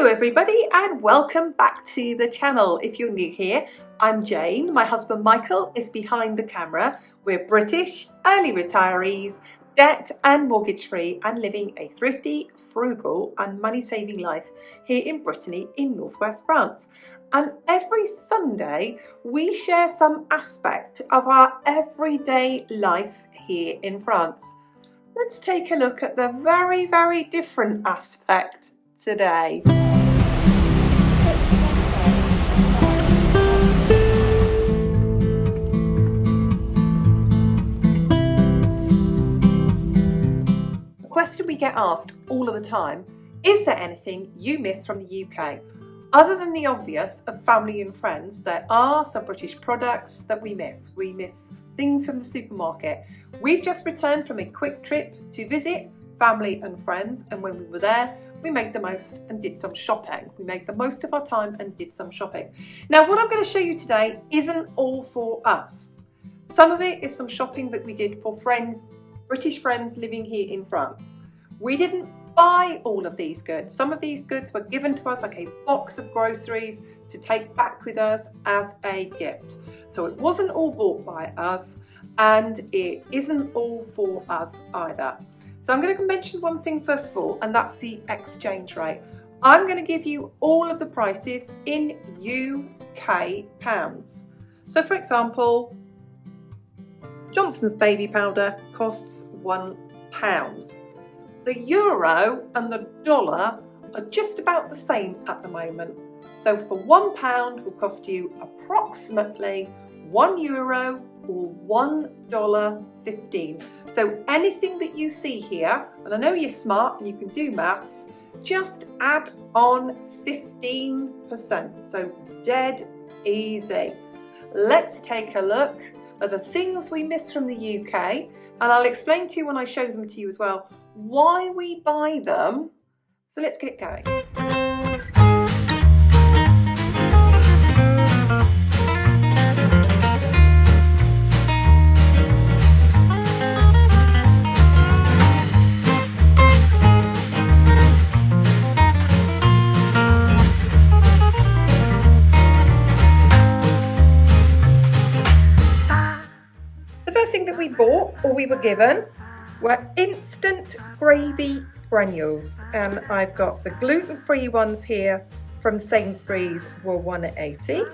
Hello everybody and welcome back to the channel. If you're new here, I'm Jane. My husband Michael is behind the camera. We're British, early retirees, debt and mortgage free and living a thrifty, frugal and money saving life here in Brittany in northwest France. And every Sunday we share some aspect of our everyday life here in France. Let's take a look at the very different aspect today. The question we get asked all of the time, is there anything you miss from the UK? Other than the obvious of family and friends, there are some British products that we miss. We miss things from the supermarket. We've just returned from a quick trip to visit family and friends, and when we were there, we made the most and did some shopping. We made the most of our time and did some shopping. Now, what I'm going to show you today isn't all for us. Some of it is some shopping that we did for friends, British friends living here in France. We didn't buy all of these goods. Some of these goods were given to us like a box of groceries to take back with us as a gift. So it wasn't all bought by us and it isn't all for us either. So I'm going to mention one thing first of all, and that's the exchange rate. I'm going to give you all of the prices in UK pounds. So for example, Johnson's baby powder costs £1. The euro and the dollar are just about the same at the moment. So for £1 will cost you approximately €1 or $1.15. So anything that you see here, and I know you're smart and you can do maths, just add on 15%. So dead easy. Let's take a look at the things we miss from the UK, and I'll explain to you when I show them to you as well why we buy them. So let's get going. The first thing that we bought, or we were given, were instant gravy granules, and I've got the gluten-free ones here from Sainsbury's, were £1.80,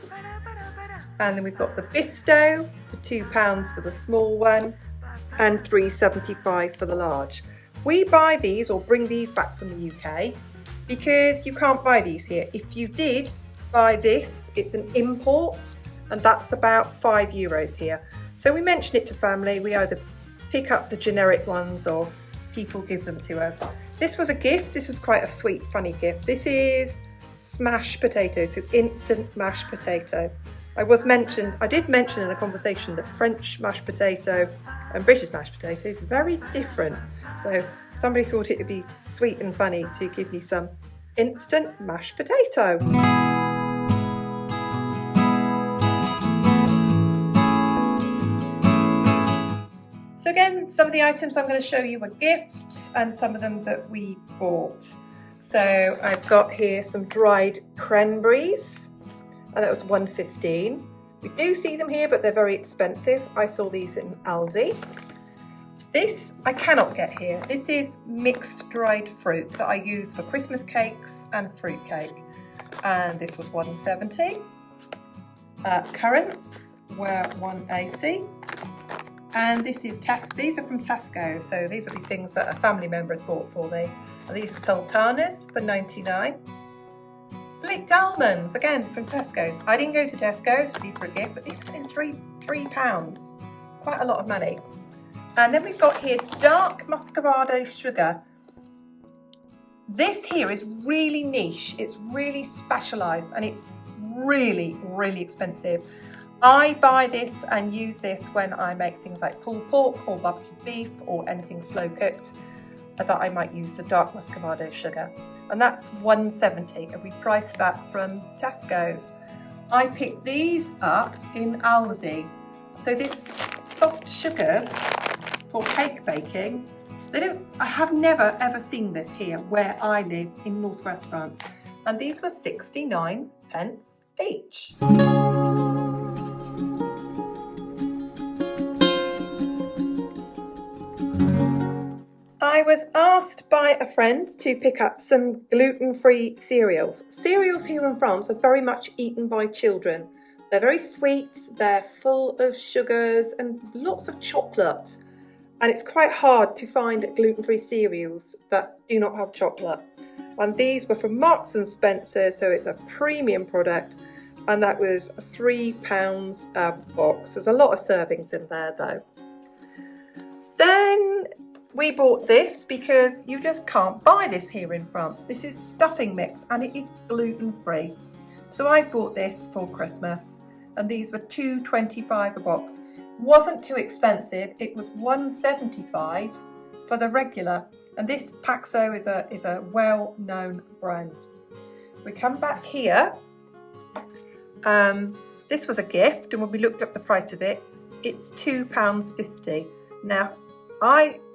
and then we've got the Bisto for £2 for the small one and £3.75 for the large. We buy these or bring these back from the UK because you can't buy these here. If you did buy this, it's an import, and that's about €5 here. So we mention it to family. We either pick up the generic ones or people give them to us. This was a gift. This was quite a sweet, funny gift. This is smashed potatoes, so instant mashed potato. I did mention in a conversation that French mashed potato and British mashed potato is very different. So somebody thought it would be sweet and funny to give me some instant mashed potato. So again, some of the items I'm going to show you were gifts and some of them that we bought. So I've got here some dried cranberries, and that was £1.15. We do see them here, but they're very expensive. I saw these in Aldi. This I cannot get here. This is mixed dried fruit that I use for Christmas cakes and fruit cake. And this was £1.70. Currants were £1.80. And this is these are from Tesco, so these are the things that a family member has bought for me. And these are sultanas for 99. Flaked almonds, again from Tesco's. I didn't go to Tesco, so these were a gift, but these are in £3. Quite a lot of money. And then we've got here dark muscovado sugar. This here is really niche, it's really specialised, and it's really expensive. I buy this and use this when I make things like pulled pork or barbecue beef or anything slow cooked, that I might use the dark muscovado sugar. And that's £1.70, and we priced that from Tesco's. I picked these up in Aldi. So this soft sugars for cake baking, I have never ever seen this here where I live in northwest France. and these were 69 pence each. I was asked by a friend to pick up some gluten-free cereals. Cereals here in France are very much eaten by children. They're very sweet, they're full of sugars and lots of chocolate. And it's quite hard to find gluten-free cereals that do not have chocolate. And these were from Marks and Spencer, so it's a premium product. And that was £3 a box. There's a lot of servings in there though. Then we bought this because you just can't buy this here in France. This is stuffing mix and it is gluten-free. So I bought this for Christmas and these were £2.25 a box. Wasn't too expensive, it was £1.75 for the regular. And this Paxo is a well-known brand. We come back here. This was a gift and when we looked up the price of it, it's £2.50. Now,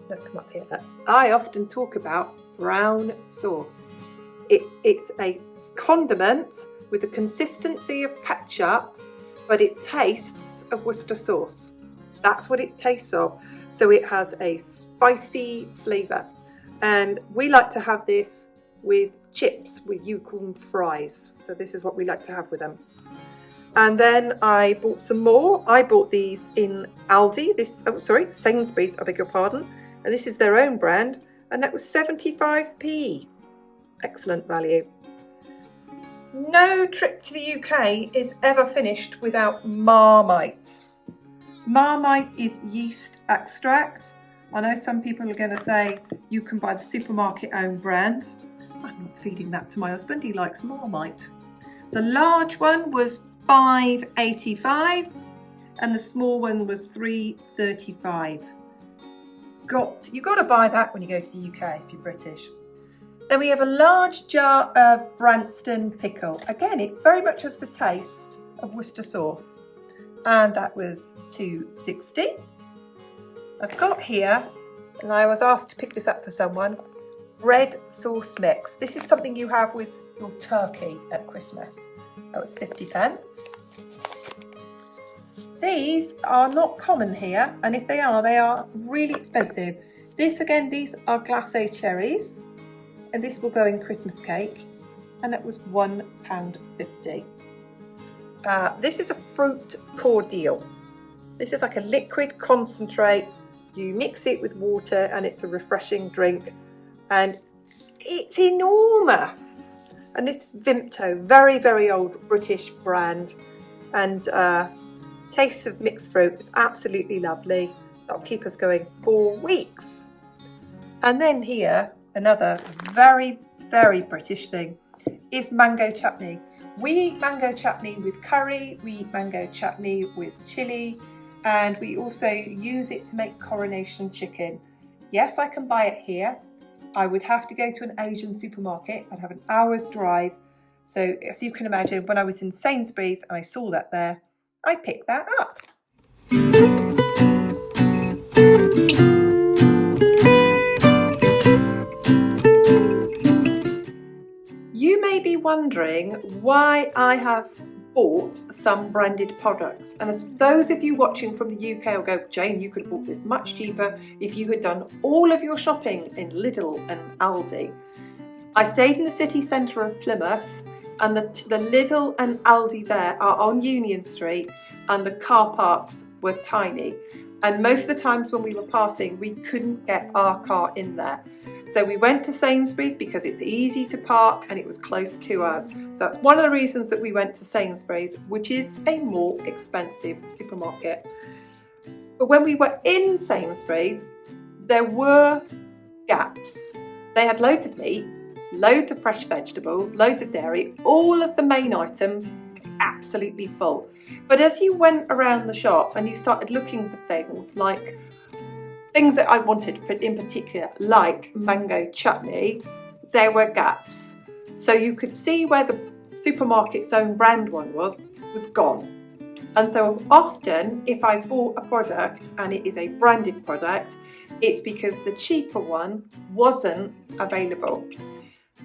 let's come up here. I often talk about brown sauce. It's a condiment with the consistency of ketchup, but it tastes of Worcester sauce. That's what it tastes of. So it has a spicy flavour. And we like to have this with chips, with unicorn fries. So this is what we like to have with them. And then I bought some more. I bought these in Aldi. Sainsbury's, I beg your pardon. And this is their own brand, and that was 75p. Excellent value. No trip to the UK is ever finished without Marmite. Marmite is yeast extract. I know some people are going to say you can buy the supermarket own brand. I'm not feeding that to my husband, he likes Marmite. The large one was £5.85 and the small one was £3.35. You've got to buy that when you go to the UK if you're British. Then we have a large jar of Branston pickle. Again, it very much has the taste of Worcester sauce. And that was £2.60. I've got here, and I was asked to pick this up for someone, red sauce mix. This is something you have with your turkey at Christmas. That was 50p. These are not common here, and if they are really expensive. These are glacé cherries, and this will go in Christmas cake, and that was £1.50. This is a fruit cordial. This is like a liquid concentrate. You mix it with water, and it's a refreshing drink, and it's enormous. And this is Vimto, very, very old British brand, and tastes of mixed fruit. It's absolutely lovely. That'll keep us going for weeks. And then here, another very, very British thing is mango chutney. We eat mango chutney with curry, we eat mango chutney with chilli, and we also use it to make coronation chicken. Yes, I can buy it here. I would have to go to an Asian supermarket. I'd have an hour's drive. So as you can imagine, when I was in Sainsbury's and I saw that there, I picked that up. You may be wondering why I have bought some branded products, and as those of you watching from the UK will go, Jane, you could have bought this much cheaper if you had done all of your shopping in Lidl and Aldi. I stayed in the city centre of Plymouth, and the Lidl and Aldi there are on Union Street, and the car parks were tiny, and most of the times when we were passing we couldn't get our car in there. So we went to Sainsbury's because it's easy to park and it was close to us. So that's one of the reasons that we went to Sainsbury's, which is a more expensive supermarket. But when we were in Sainsbury's, there were gaps. They had loads of meat, loads of fresh vegetables, loads of dairy, all of the main items absolutely full. But as you went around the shop and you started looking for things like things that I wanted in particular, like mango chutney, there were gaps. So you could see where the supermarket's own brand one was gone. And so often, if I bought a product and it is a branded product, it's because the cheaper one wasn't available.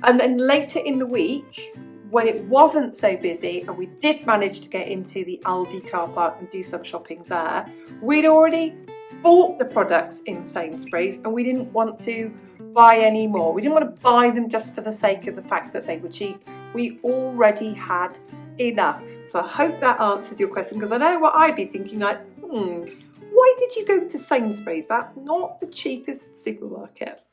And then later in the week, when it wasn't so busy and we did manage to get into the Aldi car park and do some shopping there, we'd already bought the products in Sainsbury's and we didn't want to buy any more. We didn't want to buy them just for the sake of the fact that they were cheap. We already had enough. So I hope that answers your question, because I know what I'd be thinking, like, why did you go to Sainsbury's? That's not the cheapest supermarket.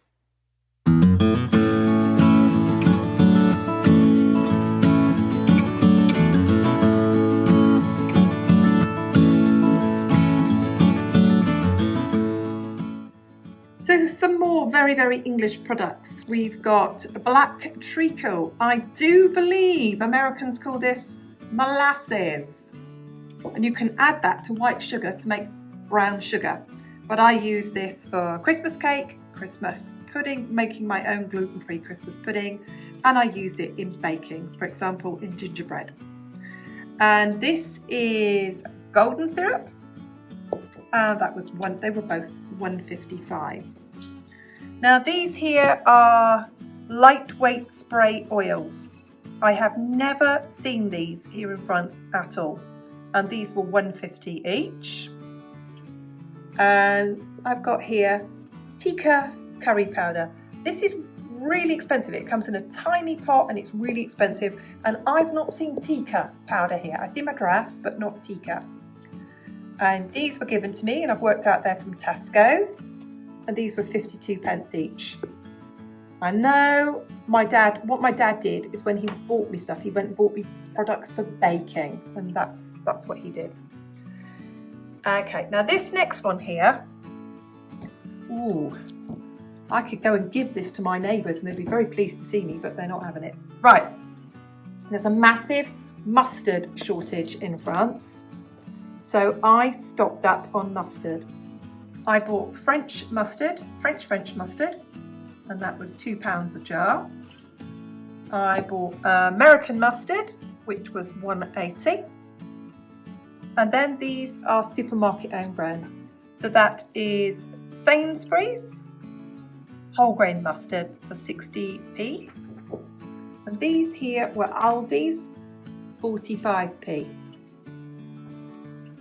So some more very, very English products. We've got black treacle. I do believe Americans call this molasses. And you can add that to white sugar to make brown sugar. But I use this for Christmas cake, Christmas pudding, making my own gluten-free Christmas pudding, and I use it in baking, for example, in gingerbread. And this is golden syrup. They were both $1.55. Now these here are lightweight spray oils. I have never seen these here in France at all. And these were $1.50 each. And I've got here tikka curry powder. This is really expensive. It comes in a tiny pot and it's really expensive. And I've not seen tikka powder here. I see madras, but not tikka. And these were given to me, and I've worked out they're from Tesco's, and these were 52p each. I know what my dad did is when he bought me stuff, he went and bought me products for baking, and that's what he did. Okay, now this next one here, I could go and give this to my neighbours and they'd be very pleased to see me, but they're not having it. Right, there's a massive mustard shortage in France. So I stocked up on mustard. I bought French mustard, French mustard, and that was £2 a jar. I bought American mustard, which was $1.80. And then these are supermarket own brands. So that is Sainsbury's whole grain mustard for 60p. And these here were Aldi's 45p.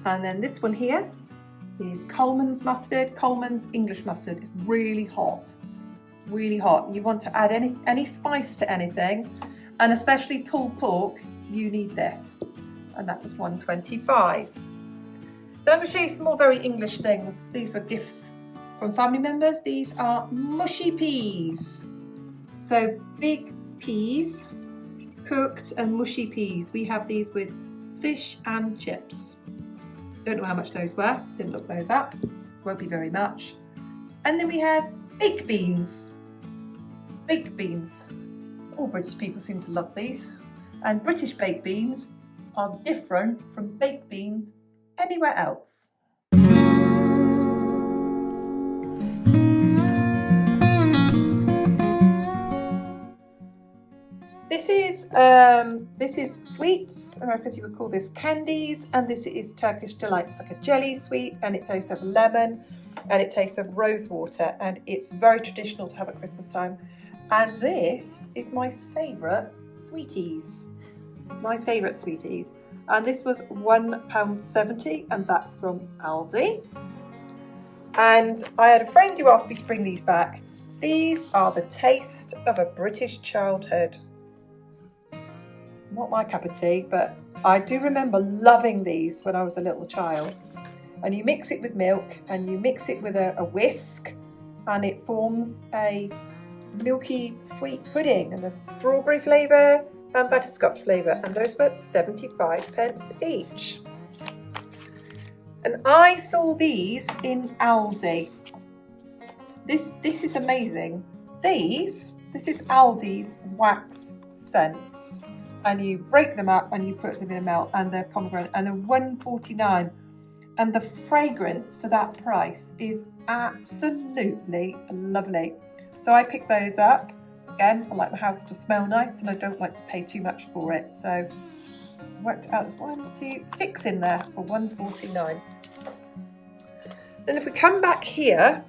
And then this one here is Coleman's mustard, Coleman's English mustard. It's really hot, really hot. You want to add any spice to anything, and especially pulled pork, you need this. And that was $1.25. Then I'm going to show you some more very English things. These were gifts from family members. These are mushy peas. So big peas, cooked and mushy peas. We have these with fish and chips. Don't know how much those were, didn't look those up, won't be very much. And then we have baked beans. Baked beans. All British people seem to love these. And British baked beans are different from baked beans anywhere else. This is sweets. Americans, you would call this candies, and this is Turkish delight. It's like a jelly sweet, and it tastes of lemon, and it tastes of rose water, and it's very traditional to have at Christmas time. And this is my favourite sweeties. My favourite sweeties. And this was £1.70, and that's from Aldi. And I had a friend who asked me to bring these back. These are the taste of a British childhood. Not my cup of tea, but I do remember loving these when I was a little child. And you mix it with milk, and you mix it with a whisk, and it forms a milky sweet pudding, and there's strawberry flavour and butterscotch flavour, and those were 75p each. And I saw these in Aldi. This is amazing. This is Aldi's wax scents. And you break them up and you put them in a melt, and they're pomegranate, and they're $1.49. And the fragrance for that price is absolutely lovely. So I picked those up. Again, I like my house to smell nice, and I don't like to pay too much for it. So I worked out there's 6 in there for $1.49. Then if we come back here,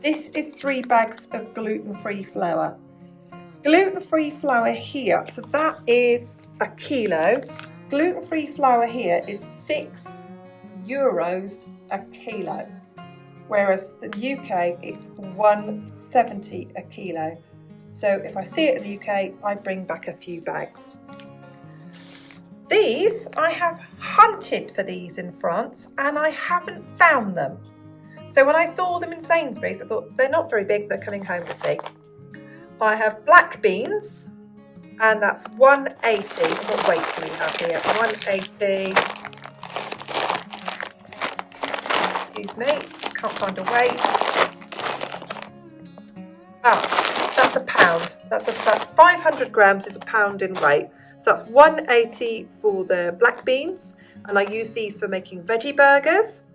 this is 3 bags of gluten-free flour. Gluten-free flour here, so that is a kilo. Gluten-free flour here is €6 a kilo, whereas the UK it's $1.70 a kilo. So if I see it in the UK, I bring back a few bags. These, I have hunted for these in France and I haven't found them. So when I saw them in Sainsbury's, I thought they're not very big, they're coming home with me. I have black beans, and that's $1.80. What weight do we have here? $1.80. Excuse me, can't find a weight. Ah, that's a pound. That's 500 grams is a pound in weight. So that's $1.80 for the black beans, and I use these for making veggie burgers.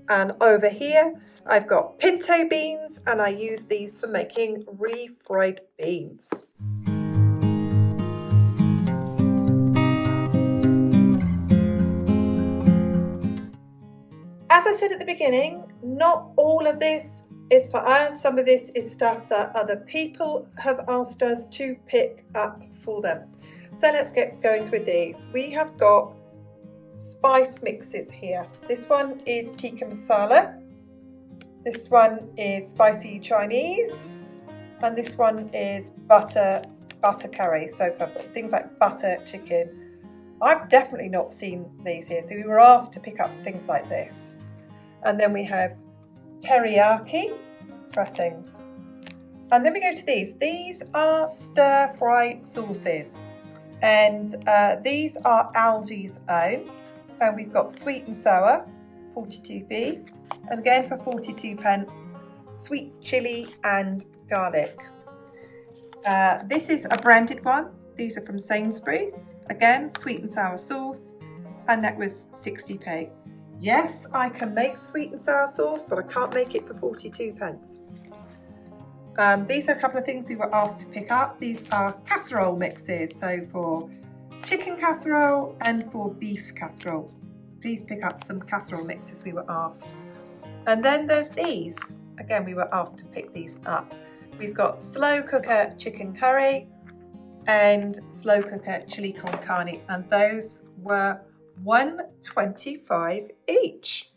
And over here, I've got pinto beans, and I use these for making refried beans. As I said at the beginning, not all of this is for us. Some of this is stuff that other people have asked us to pick up for them. So let's get going with these. We have got spice mixes here. This one is tikka masala. This one is spicy Chinese. And this one is butter curry. So for things like butter chicken. I've definitely not seen these here. So we were asked to pick up things like this. And then we have teriyaki dressings. And then we go to these. These are stir-fry sauces. And these are Aldi's own. And we've got sweet and sour, 42p. And again for 42 pence, sweet chilli and garlic. This is a branded one. These are from Sainsbury's. Again, sweet and sour sauce. And that was 60p. Yes, I can make sweet and sour sauce, but I can't make it for 42 pence. These are a couple of things we were asked to pick up. These are casserole mixes, so for chicken casserole and for beef casserole. Please pick up some casserole mixes, we were asked. And then there's these. Again, we were asked to pick these up. We've got slow cooker chicken curry and slow cooker chili con carne, and those were $1.25 each.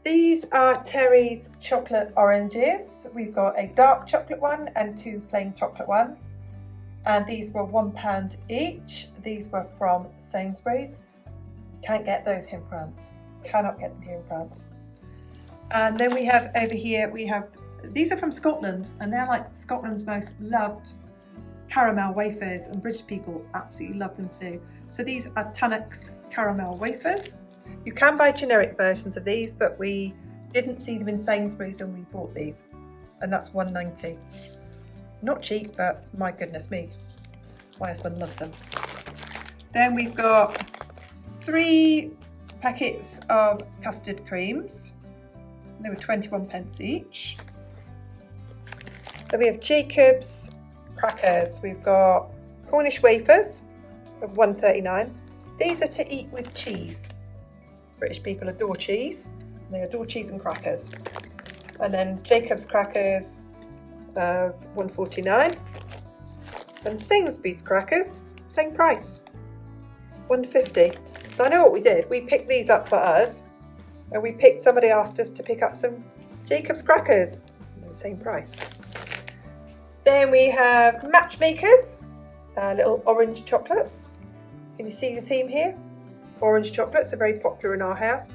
These are Terry's chocolate oranges. We've got a dark chocolate one and two plain chocolate ones. And these were £1 each. These were from Sainsbury's. Can't get those in France. Cannot get them here in France. And then we have over here, these are from Scotland, and they're like Scotland's most loved caramel wafers, and British people absolutely love them too. So these are Tunnock's caramel wafers. You can buy generic versions of these, but we didn't see them in Sainsbury's when we bought these, and that's $1.90. Not cheap, but my goodness me, my husband loves them. Then we've got 3 packets of custard creams. They were 21 pence each. Then we have Jacob's crackers. We've got Cornish wafers of $1.39. These are to eat with cheese. British people adore cheese. They adore cheese and crackers. And then Jacob's crackers of $1.49. And Sainsbury's crackers, same price, $1.50. So I know what we did. We picked these up for us, and somebody asked us to pick up some Jacob's crackers, same price. Then we have Matchmakers, little orange chocolates. Can you see the theme here? Orange chocolates are very popular in our house.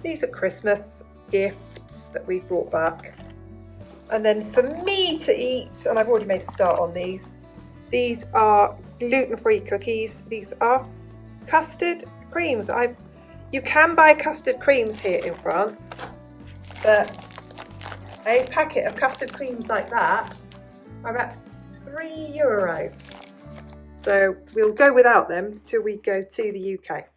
These are Christmas gifts that we've brought back. And then for me to eat, and I've already made a start on these are gluten-free cookies. These are custard creams. You can buy custard creams here in France, but a packet of custard creams like that are about €3. So we'll go without them till we go to the UK.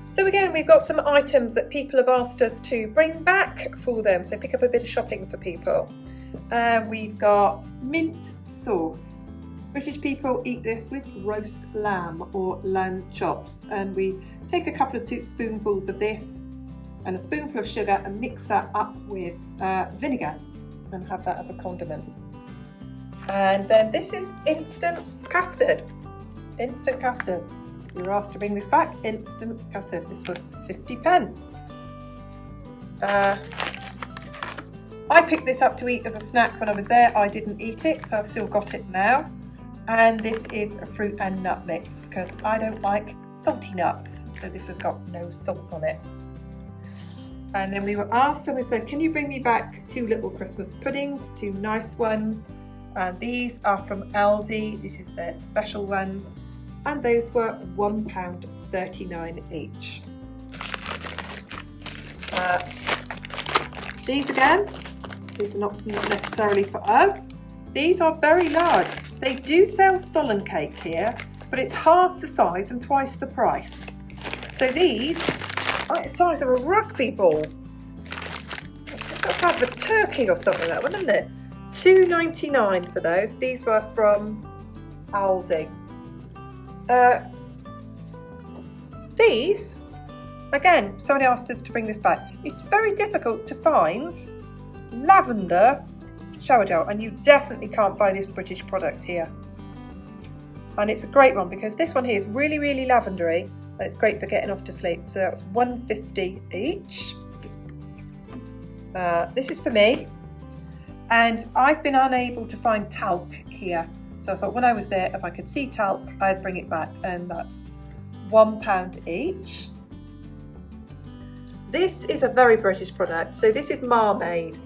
So again, we've got some items that people have asked us to bring back for them. So pick up a bit of shopping for people. We've got mint sauce. British people eat this with roast lamb or lamb chops, and we take a couple of spoonfuls of this and a spoonful of sugar and mix that up with vinegar and have that as a condiment. And then this is instant custard. Instant custard. You were asked to bring this back. Instant custard. This was 50p. I picked this up to eat as a snack when I was there. I didn't eat it, so I've still got it now. And this is a fruit and nut mix because I don't like salty nuts, so this has got no salt on it. And then we were asked, and we said, can you bring me back 2 little Christmas puddings, 2 nice ones? And these are from Aldi. This is their special ones, and those were £1.39 each. These again, these are not necessarily for us. These are very large. They do sell Stollen cake here, but it's half the size and twice the price. So these are the size of a rugby ball. It's the size of a turkey or something like that, wouldn't it? £2.99 for those. These were from Aldi. These, again, somebody asked us to bring this back. It's very difficult to find lavender shower gel, and you definitely can't buy this British product here. And it's a great one because this one here is really, really lavendery, and it's great for getting off to sleep. So that's £1.50 each. This is for me, and I've been unable to find talc here. So I thought when I was there, if I could see talc, I'd bring it back, and that's £1 each. This is a very British product. So this is marmite.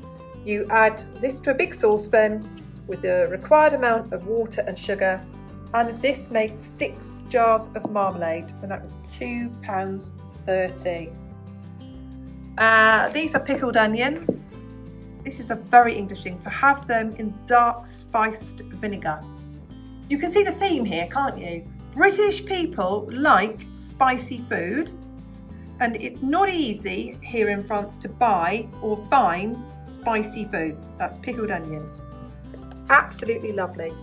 You add this to a big saucepan with the required amount of water and sugar, and this makes 6 jars of marmalade, and that was £2.30. These are pickled onions. This is a very English thing, to have them in dark spiced vinegar. You can see the theme here, can't you? British people like spicy food, and it's not easy here in France to buy or find spicy food. So that's pickled onions. Absolutely lovely.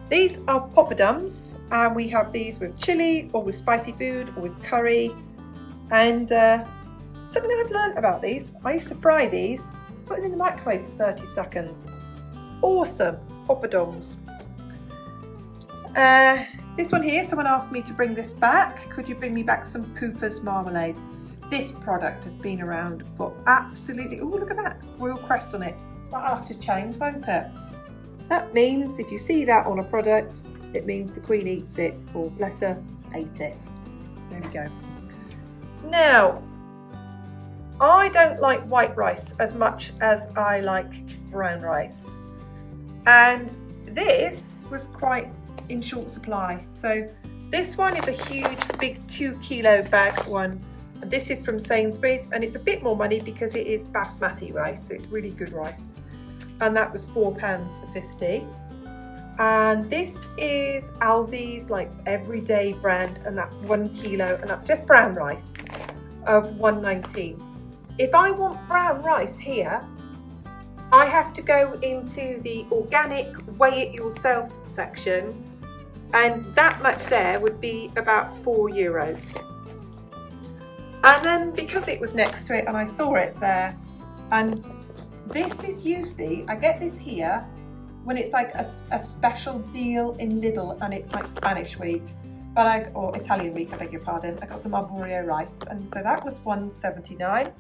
These are poppadoms, and we have these with chilli or with spicy food or with curry. And something I've learned about these, I used to fry these, put them in the microwave for 30 seconds. Awesome poppadoms. This one here, someone asked me to bring this back. Could you bring me back some Cooper's marmalade? This product has been around for absolutely, oh look at that, royal crest on it. That'll have to change, won't it? That means if you see that on a product, it means the Queen eats it, or bless her, ate it. There we go. Now, I don't like white rice as much as I like brown rice. And this was quite in short supply. So this one is a huge, big 2 kilo bag one. And this is from Sainsbury's, and it's a bit more money because it is basmati rice, so it's really good rice. And that was £4.50. And this is Aldi's like everyday brand, and that's 1 kilo, and that's just brown rice of £1.19. If I want brown rice here, I have to go into the organic weigh it yourself section, and that much there would be about €4. And then because it was next to it and I saw it there, and this is usually, I get this here when it's like a special deal in Lidl, and it's like Spanish week, or Italian week, I beg your pardon. I got some arborio rice, and so that was £1.79,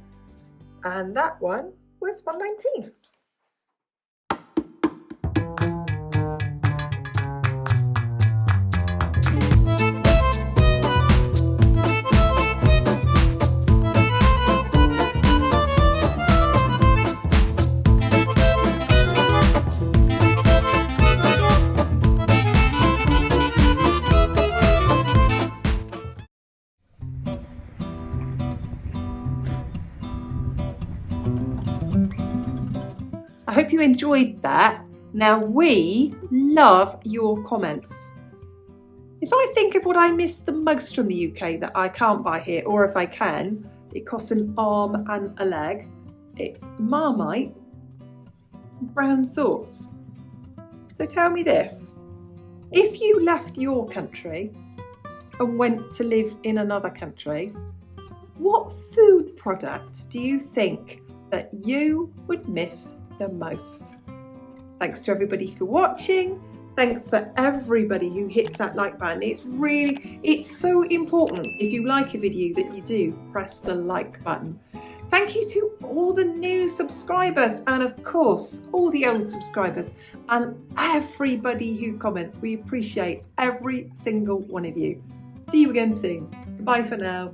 and that one was £1.19. I hope you enjoyed that. Now we love your comments. If I think of what I miss the most from the UK that I can't buy here, or if I can, it costs an arm and a leg. It's Marmite, brown sauce. So tell me this, if you left your country and went to live in another country, what food product do you think that you would miss the most? Thanks to everybody for watching. Thanks for everybody who hits that like button. It's so important, if you like a video, that you do press the like button. Thank you to all the new subscribers and of course all the old subscribers and everybody who comments. We appreciate every single one of you. See you again soon. Goodbye for now.